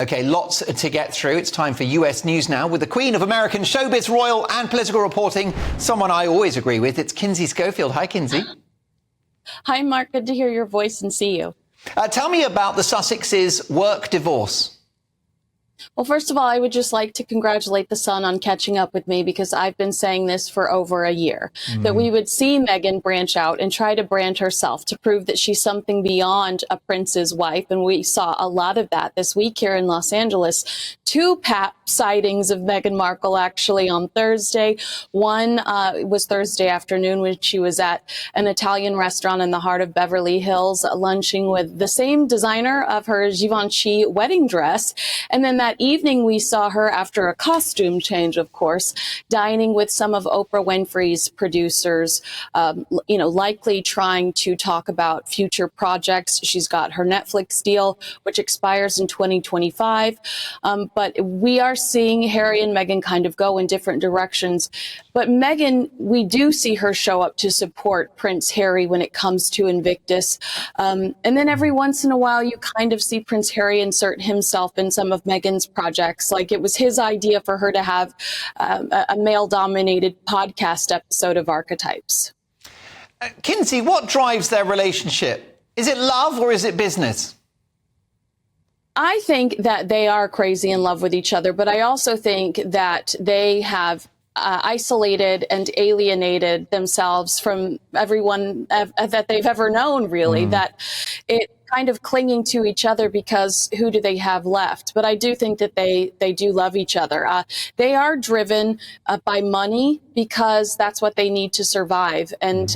Okay, lots to get through. It's time for US News now with the Queen of American showbiz, royal and political reporting, someone I always agree with. It's Kinsey Schofield. Hi, Kinsey. Hi, Mark. Good to hear your voice and see you. Tell me about the Sussexes' work divorce. Well, first of all, I would just like to congratulate the Sun on catching up with me, because I've been saying this for over a year, that we would see Meghan branch out and try to brand herself to prove that she's something beyond a prince's wife. And we saw a lot of that this week here in Los Angeles. Two sightings of Meghan Markle actually on Thursday. One was Thursday afternoon when she was at an Italian restaurant in the heart of Beverly Hills, lunching with the same designer of her Givenchy wedding dress. And then that evening, we saw her, after a costume change, of course, dining with some of Oprah Winfrey's producers, likely trying to talk about future projects. She's got her Netflix deal, which expires in 2025. But we are seeing Harry and Meghan kind of go in different directions. But Meghan, we do see her show up to support Prince Harry when it comes to Invictus. And then every once in a while, you kind of see Prince Harry insert himself in some of Meghan's projects. Like, it was his idea for her to have a male-dominated podcast episode of Archetypes. Kinsey, what drives their relationship? Is it love or is it business? I think that they are crazy in love with each other, but I also think that they have isolated and alienated themselves from everyone that they've ever known, really, that it kind of clinging to each other, because who do they have left? But I do think that they do love each other. They are driven by money, because that's what they need to survive. And,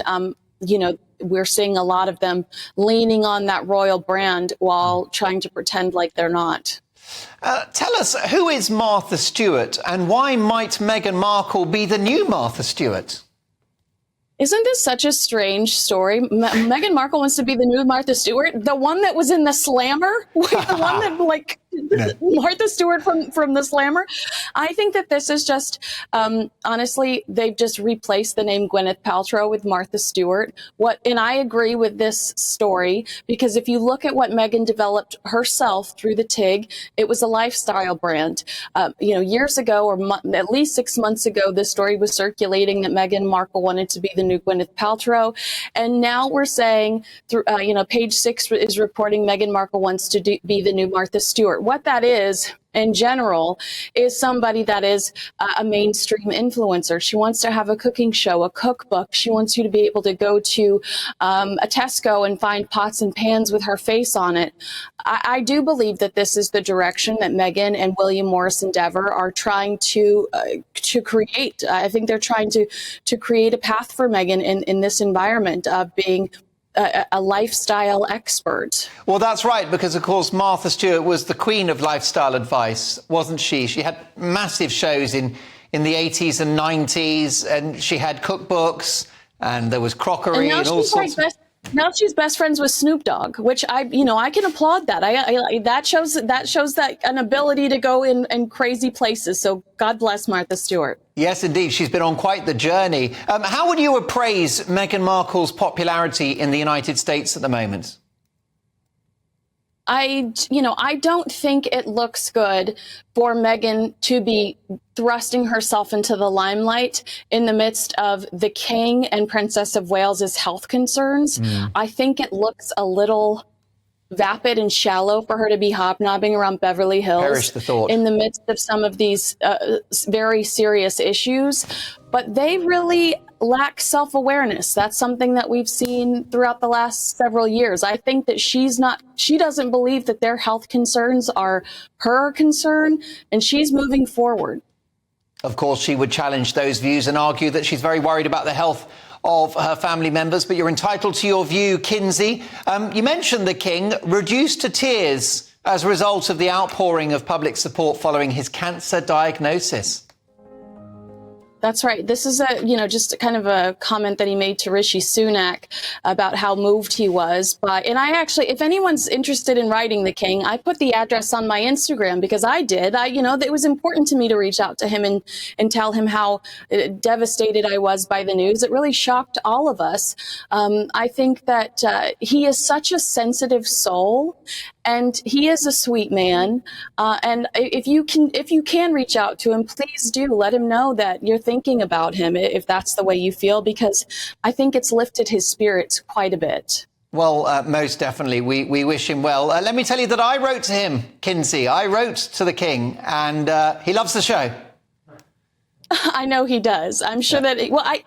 we're seeing a lot of them leaning on that royal brand while trying to pretend like they're not. Tell us, who is Martha Stewart, and why might Meghan Markle be the new Martha Stewart? Isn't this such a strange story? Meghan Markle wants to be the new Martha Stewart, the one that was in the Slammer, the one that Martha Stewart from the Slammer. I think that this is just, honestly, they've just replaced the name Gwyneth Paltrow with Martha Stewart. And I agree with this story, because if you look at what Meghan developed herself through the TIG, it was a lifestyle brand. Years ago, or at least 6 months ago, this story was circulating that Meghan Markle wanted to be the new Gwyneth Paltrow. And now we're saying, Page 6 is reporting Meghan Markle wants to be the new Martha Stewart. What that is, in general, is somebody that is a mainstream influencer. She wants to have a cooking show, a cookbook. She wants you to be able to go to a Tesco and find pots and pans with her face on it. I do believe that this is the direction that Meghan and William Morris Endeavor are trying to create. I think they're trying to create a path for Meghan in this environment of being a lifestyle expert. Well, that's right, because, of course, Martha Stewart was the queen of lifestyle advice, wasn't she? She had massive shows in the 80s and 90s, and she had cookbooks, and there was crockery and all sorts of... Now she's best friends with Snoop Dogg, which I can applaud that. That shows that an ability to go in crazy places. So God bless Martha Stewart. Yes, indeed. She's been on quite the journey. How would you appraise Meghan Markle's popularity in the United States at the moment? I don't think it looks good for Meghan to be thrusting herself into the limelight in the midst of the King and Princess of Wales's health concerns. I think it looks a little vapid and shallow for her to be hobnobbing around Beverly Hills. Perish the thought. In the midst of some of these very serious issues. But they really lack self-awareness. That's something that we've seen throughout the last several years. I think that she doesn't believe that their health concerns are her concern, and she's moving forward. Of course, she would challenge those views and argue that she's very worried about the health of her family members, but you're entitled to your view, Kinsey. You mentioned the King, reduced to tears as a result of the outpouring of public support following his cancer diagnosis. That's right. This is just kind of a comment that he made to Rishi Sunak about how moved he was. And I actually, if anyone's interested in writing the King, I put the address on my Instagram because I did. It was important to me to reach out to him and tell him how devastated I was by the news. It really shocked all of us. I think that he is such a sensitive soul. And he is a sweet man. And if you can reach out to him, please do let him know that you're thinking about him, if that's the way you feel, because I think it's lifted his spirits quite a bit. Well, most definitely. We wish him well. Let me tell you that I wrote to him, Kinsey. I wrote to the King, and he loves the show. I know he does. I'm sure that,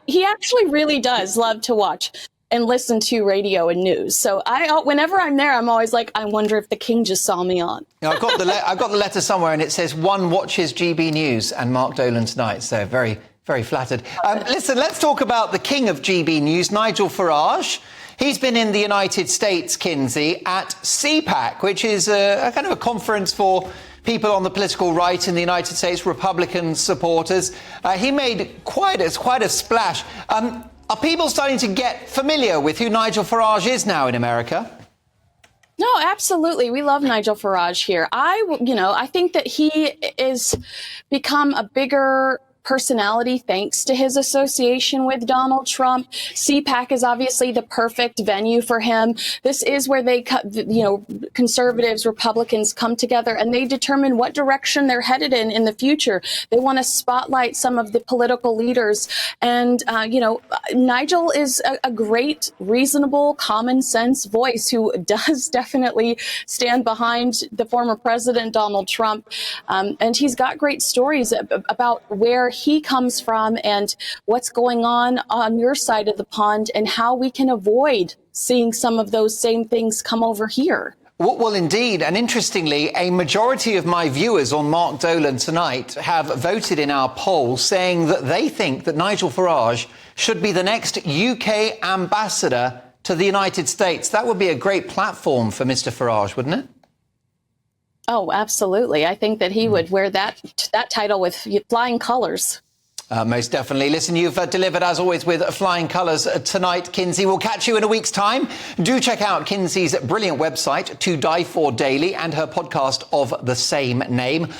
he actually really does love to watch and listen to radio and news. So whenever I'm there, I'm always like, I wonder if the King just saw me on. I've got the letter somewhere, and it says one watches GB News and Mark Dolan tonight. So very, very flattered. Listen, let's talk about the King of GB News, Nigel Farage. He's been in the United States, Kinsey, at CPAC, which is a kind of a conference for people on the political right in the United States, Republican supporters. He made quite a splash. Are people starting to get familiar with who Nigel Farage is now in America? No, absolutely. We love Nigel Farage here. I think that he is become a bigger personality thanks to his association with Donald Trump. CPAC is obviously the perfect venue for him. This is where conservatives, Republicans come together and they determine what direction they're headed in the future. They want to spotlight some of the political leaders. And, Nigel is a great, reasonable, common sense voice who does definitely stand behind the former president, Donald Trump. And he's got great stories about where he comes from and what's going on your side of the pond and how we can avoid seeing some of those same things come over here. Well, indeed. And interestingly, a majority of my viewers on Mark Dolan tonight have voted in our poll saying that they think that Nigel Farage should be the next UK ambassador to the United States. That would be a great platform for Mr. Farage, wouldn't it? Oh, absolutely. I think that he would wear that title with flying colors. Most definitely. Listen, you've delivered, as always, with flying colours tonight, Kinsey. We'll catch you in a week's time. Do check out Kinsey's brilliant website, To Die For Daily, and her podcast of the same name.